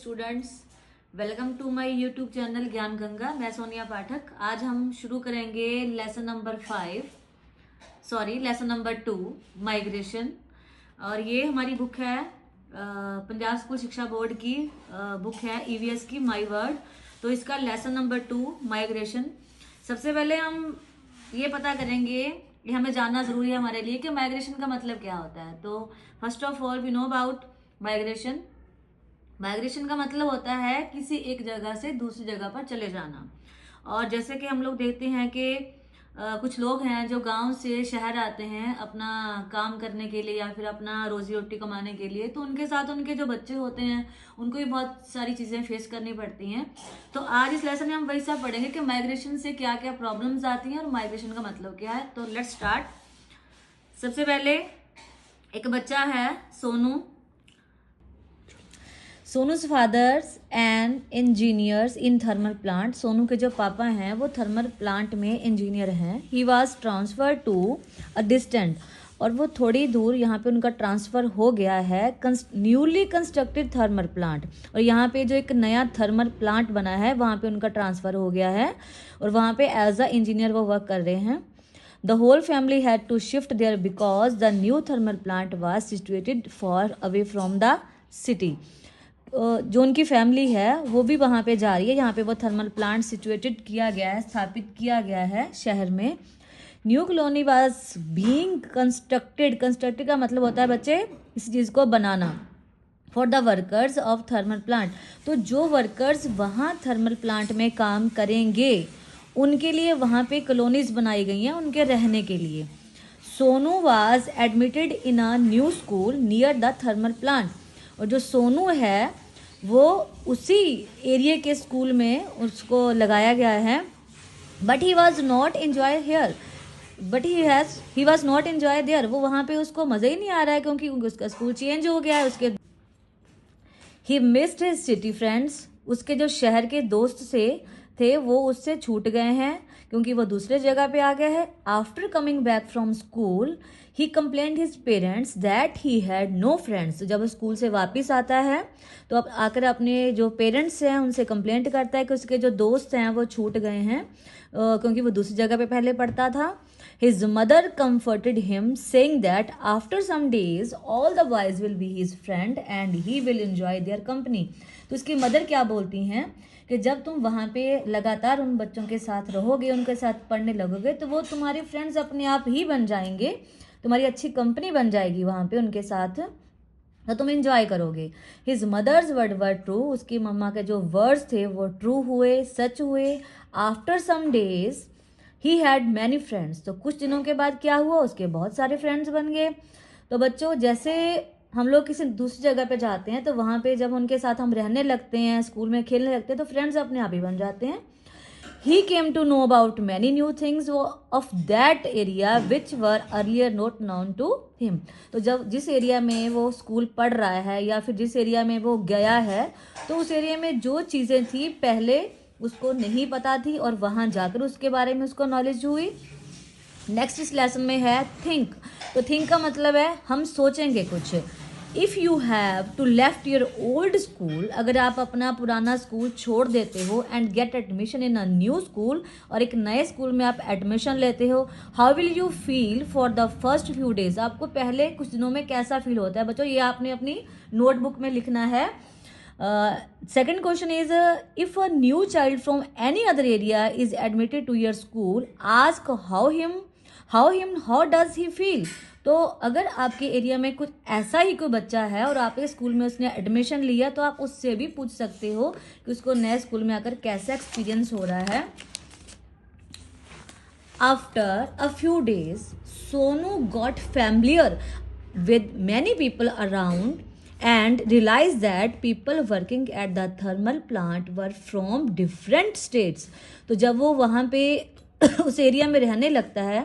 Students, welcome to my YouTube channel Gyan Ganga. मैं सोनिया पाठक। आज हम शुरू करेंगे लेसन नंबर 2 माइग्रेशन। और ये हमारी बुक है पंजाब स्कूल शिक्षा बोर्ड की बुक है ईवीएस की माई वर्ड। तो इसका लेसन नंबर 2 माइग्रेशन। सबसे पहले हम ये पता करेंगे, ये हमें जानना जरूरी है हमारे लिए कि माइग्रेशन का मतलब क्या होता है। तो first of all we know about migration. Migration का मतलब होता है किसी एक जगह से दूसरी जगह पर चले जाना। और जैसे कि हम लोग देखते हैं कि कुछ लोग हैं जो गांव से शहर आते हैं अपना काम करने के लिए या फिर अपना रोजी रोटी कमाने के लिए, तो उनके साथ उनके जो बच्चे होते हैं उनको भी बहुत सारी चीज़ें फेस करनी पड़ती हैं। तो आज इस लेसन में हम वही सब पढ़ेंगे कि माइग्रेशन से क्या क्या प्रॉब्लम्स आती हैं और माइग्रेशन का मतलब क्या है। तो लेट्स स्टार्ट। सबसे पहले एक बच्चा है Sonu. Sonu's father's and engineers in thermal plant. Sonu के जो पापा हैं वो थर्मल प्लांट में इंजीनियर हैं। He was transfer to a distant, और वो थोड़ी दूर यहाँ पे उनका ट्रांसफ़र हो गया है न्यूली कंस्ट्रक्टेड थर्मल प्लांट। और यहाँ पे जो एक नया थर्मल प्लांट बना है वहाँ पे उनका ट्रांसफ़र हो गया है और वहाँ पे एज अ इंजीनियर वो वर्क कर रहे हैं। The whole family had to shift there because the new thermal plant was situated far away from the city. जो उनकी फैमिली है वो भी वहाँ पे जा रही है, यहाँ पे वो थर्मल प्लांट सिचुएटेड किया गया है, स्थापित किया गया है शहर में। New colony was being constructed. Constructed का मतलब होता है बच्चे इस चीज़ को बनाना। For the workers of thermal plant, तो जो वर्कर्स वहाँ थर्मल प्लांट में काम करेंगे उनके लिए वहाँ पे कॉलोनीज बनाई गई हैं उनके रहने के लिए। Sonu was admitted in a new school near the thermal plant, और जो सोनू है वो उसी एरिया के स्कूल में उसको लगाया गया है। But he was not enjoy here, he was not enjoy there. वो वहाँ पे उसको मज़ा ही नहीं आ रहा है क्योंकि उसका स्कूल चेंज हो गया है। उसके he missed his city friends, उसके जो शहर के दोस्त थे वो उससे छूट गए हैं क्योंकि वो दूसरे जगह पे आ गया है। After coming back from school he complaint his parents that he had no friends. जब स्कूल से वापस आता है तो अब आकर अपने जो पेरेंट्स हैं उनसे कंप्लेंट करता है कि उसके जो दोस्त हैं वो छूट गए हैं क्योंकि वो दूसरी जगह पे पहले पढ़ता था। His mother comforted him, saying that after some days all the boys will be his friend and he will enjoy their company. तो उसकी मदर क्या बोलती हैं कि जब तुम वहाँ पे लगातार उन बच्चों के साथ रहोगे, उनके साथ पढ़ने लगोगे, तो वो तुम्हारे फ्रेंड्स अपने आप ही बन जाएंगे, तुम्हारी अच्छी कंपनी बन जाएगी वहाँ पे उनके साथ, तो तुम एंजॉय करोगे। His mother's word were true, उसकी मम्मा के जो वर्ड्स थे वो ट्रू हुए, सच हुए। After some days he had many friends, तो कुछ दिनों के बाद क्या हुआ, उसके बहुत सारे फ्रेंड्स बन गए। तो बच्चों जैसे हम लोग किसी दूसरी जगह पे जाते हैं तो वहाँ पे जब उनके साथ हम रहने लगते हैं, स्कूल में खेलने लगते हैं, तो फ्रेंड्स अपने आप ही बन जाते हैं। He came to know about many new things of that area which were earlier not known to him. तो जब जिस एरिया में वो स्कूल पढ़ रहा है या फिर जिस एरिया में वो गया है तो उस एरिया में जो चीज़ें थी पहले उसको नहीं पता थी और वहाँ जाकर उसके बारे में उसको नॉलेज हुई। नेक्स्ट इस लेसन में है थिंक। तो थिंक का मतलब है हम सोचेंगे कुछ। If you have to left your old school, अगर आप अपना पुराना स्कूल छोड़ देते हो and get admission in a new school, और एक नए स्कूल में आप एडमिशन लेते हो, how will you feel for the first few days. आपको पहले कुछ दिनों में कैसा फील होता है बच्चों, ये आपने अपनी नोटबुक में लिखना है। Second question is, if a new child from any other area is admitted to your school, ask how does he feel. तो अगर आपके एरिया में कुछ ऐसा ही कोई बच्चा है और आपके स्कूल में उसने एडमिशन लिया तो आप उससे भी पूछ सकते हो कि उसको नए स्कूल में आकर कैसा एक्सपीरियंस हो रहा है। After a few days Sonu got familiar with many people around and realized that people working at the thermal plant were from different states. तो जब वो वहाँ पे उस एरिया में रहने लगता है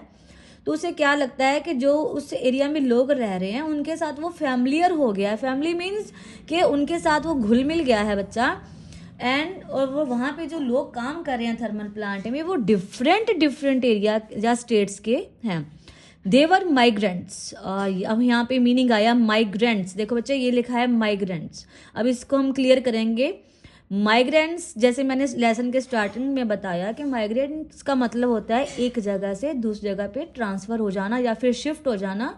तो उसे क्या लगता है कि जो उस एरिया में लोग रह रहे हैं उनके साथ वो फैमिलियर हो गया है। फैमिली मीन्स कि उनके साथ वो घुल मिल गया है बच्चा। और वो वहाँ पे जो लोग काम कर रहे हैं थर्मल प्लांट में वो डिफरेंट एरिया या स्टेट्स के हैं। They were migrants. अब यहाँ पे मीनिंग आया माइग्रेंट्स। देखो बच्चे ये लिखा है माइग्रेंट्स। अब इसको हम क्लियर करेंगे। माइग्रेंट्स, जैसे मैंने लेसन के स्टार्टिंग में बताया कि माइग्रेंट्स का मतलब होता है एक जगह से दूसरी जगह पे ट्रांसफ़र हो जाना या फिर शिफ्ट हो जाना।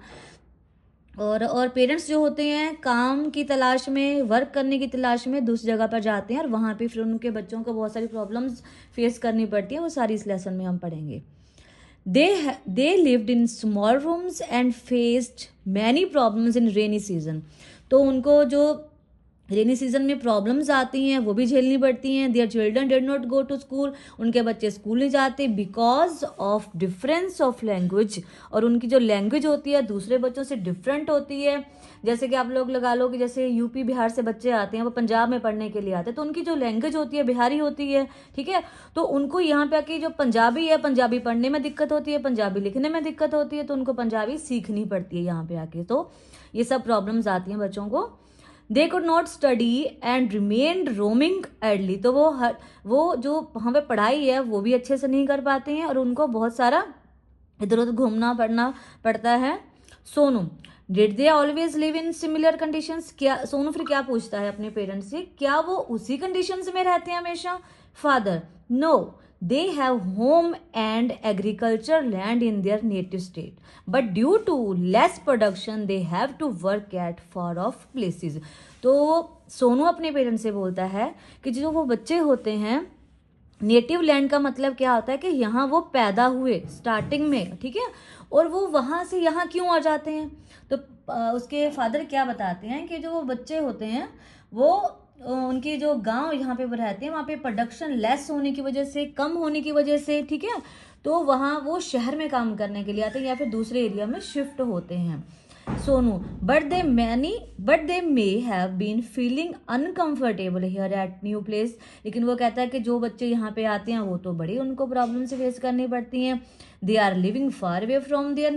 और पेरेंट्स जो होते हैं काम की तलाश में, वर्क करने की तलाश में दूसरी जगह पर जाते हैं और वहाँ पे फिर उनके बच्चों को बहुत सारी प्रॉब्लम्स फेस करनी पड़ती हैं। वो सारी इस लेसन में हम पढ़ेंगे। They lived in small rooms and faced many problems in rainy season। तो उनको जो रेनी सीजन में प्रॉब्लम्स आती हैं वो भी झेलनी पड़ती हैं। Their children did not go to school. उनके बच्चे स्कूल नहीं जाते because of difference of language. और उनकी जो लैंग्वेज होती है दूसरे बच्चों से डिफरेंट होती है। जैसे कि आप लोग लगा लो कि जैसे यूपी बिहार से बच्चे आते हैं, वो पंजाब में पढ़ने के लिए आते हैं, तो उनकी जो लैंग्वेज होती है बिहारी होती है, ठीक है। तो उनको यहाँ पे आके जो पंजाबी है, पंजाबी पढ़ने में दिक्कत होती है, पंजाबी लिखने में दिक्कत होती है, तो उनको पंजाबी सीखनी पड़ती है यहाँ पे आके। तो ये सब प्रॉब्लम्स आती हैं बच्चों को। They could not study and remained roaming idly. तो वो जो वहाँ पे पढ़ाई है वो भी अच्छे से नहीं कर पाते हैं और उनको बहुत सारा इधर उधर घूमना पड़ता है। Sonu, did they always live in similar conditions. क्या सोनू फिर क्या पूछता है अपने पेरेंट्स से, क्या वो उसी कंडीशंस में रहते हैं हमेशा। Father, no, they have home and agriculture land in their native state, but due to less production they have to work at far off places। तो सोनू अपने पेरेंट्स से बोलता है कि जो वो बच्चे होते हैं, नेटिव लैंड का मतलब क्या होता है कि यहाँ वो पैदा हुए स्टार्टिंग में, ठीक है, और वो वहाँ से यहाँ क्यों आ जाते हैं। तो उसके फादर क्या बताते हैं कि जो वो बच्चे होते हैं वो उनके जो गांव यहाँ पे रहते हैं वहाँ पे प्रोडक्शन लेस होने की वजह से, कम होने की वजह से, ठीक है, तो वहाँ वो शहर में काम करने के लिए आते हैं या फिर दूसरे एरिया में शिफ्ट होते हैं। Sonu, but they may have been feeling uncomfortable here at new place. लेकिन वो कहता है कि जो बच्चे यहाँ पे आते हैं वो तो बड़ी उनको प्रॉब्लम से फेस करनी पड़ती हैं। They are living far away from their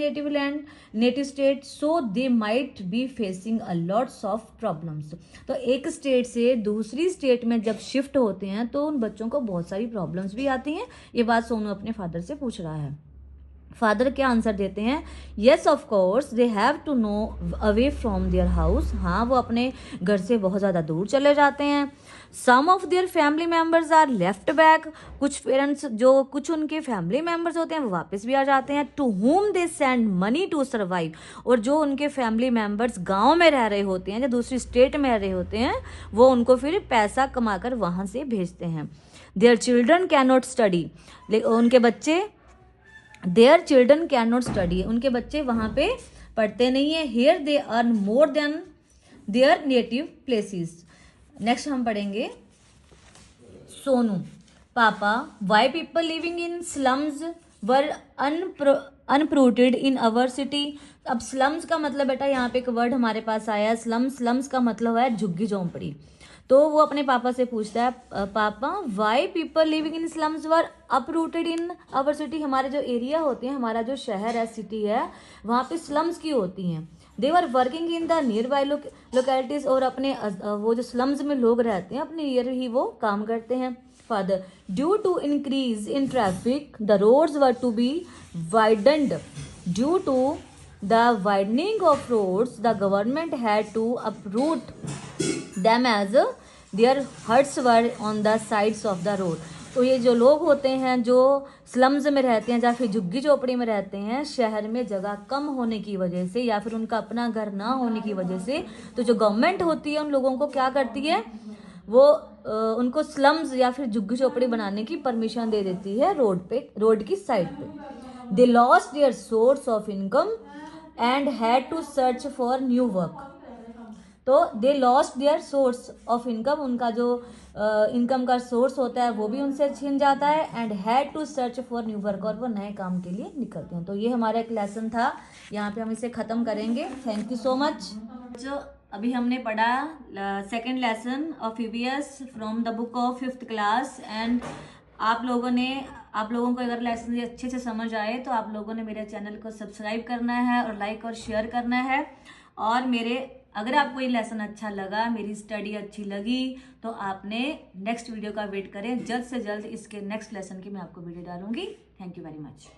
native state, so they might be facing a lots of problems. तो एक स्टेट से दूसरी स्टेट में जब शिफ्ट होते हैं तो उन बच्चों को बहुत सारी प्रॉब्लम्स भी आती हैं। ये बात सोनू अपने फादर से पूछ रहा है। फादर क्या आंसर देते हैं, yes of course they have to know away from their house. हाँ, वो अपने घर से बहुत ज़्यादा दूर चले जाते हैं। Some of their family members are left back. कुछ पेरेंट्स जो कुछ उनके फैमिली मेम्बर्स होते हैं वो वापस भी आ जाते हैं। To whom they send money to survive. और जो उनके फैमिली मेम्बर्स गाँव में रह रहे होते हैं, जो दूसरी स्टेट में रह रहे होते हैं, वो उनको फिर पैसा कमा कर वहाँ से भेजते हैं। Their children can not study. उनके बच्चे their children can not study, उनके बच्चे वहाँ पे पढ़ते नहीं है। Here they earn more than their native places. Next हम पढ़ेंगे सोनू, पापा, why people living in slums were uprooted in our city. अब स्लम्स का मतलब बेटा यहाँ पे एक वर्ड हमारे पास आया है, स्लम्स का मतलब है झुग्गी झोंपड़ी। तो वो अपने पापा से पूछता है, पापा, why people living in slums were uprooted in our city. हमारे जो एरिया होते हैं, हमारा जो शहर है, सिटी है, वहाँ पे स्लम्स की होती हैं। They were working in the nearby localities. और अपने वो जो स्लम्स में लोग रहते हैं अपने नियर ही वो काम करते हैं। Father, due to increase in traffic the roads were to be widened. Due to the widening of roads the government had to uproot them as their huts were on the sides of the road। तो ये जो लोग होते हैं जो slums में रहते हैं या फिर झुग्गी झोपड़ी में रहते हैं, शहर में जगह कम होने की वजह से या फिर उनका अपना घर ना होने की वजह से, तो जो गवर्नमेंट होती है उन लोगों को क्या करती है, वो उनको स्लम्स या फिर झुग्गी झोपड़ी बनाने की परमिशन दे देती है रोड की साइड पे। They lost their source of income and had to search for new work। तो they lost their source of income, उनका जो इनकम का सोर्स होता है वो भी उनसे छीन जाता है। And had to search for new work, और वो नए काम के लिए निकलते हैं। तो ये हमारा एक लेसन था, यहाँ पे हम इसे ख़त्म करेंगे। Thank you so much. जो अभी हमने पढ़ा second lesson of EVS from the book of 5th class. And आप लोगों को अगर लेसन अच्छे से समझ आए तो आप लोगों ने मेरे चैनल को सब्सक्राइब करना है और लाइक और शेयर करना है। और अगर आपको ये लेसन अच्छा लगा, मेरी स्टडी अच्छी लगी, तो आपने नेक्स्ट वीडियो का वेट करें। जल्द से जल्द इसके नेक्स्ट लेसन की मैं आपको वीडियो डालूंगी। Thank you very much.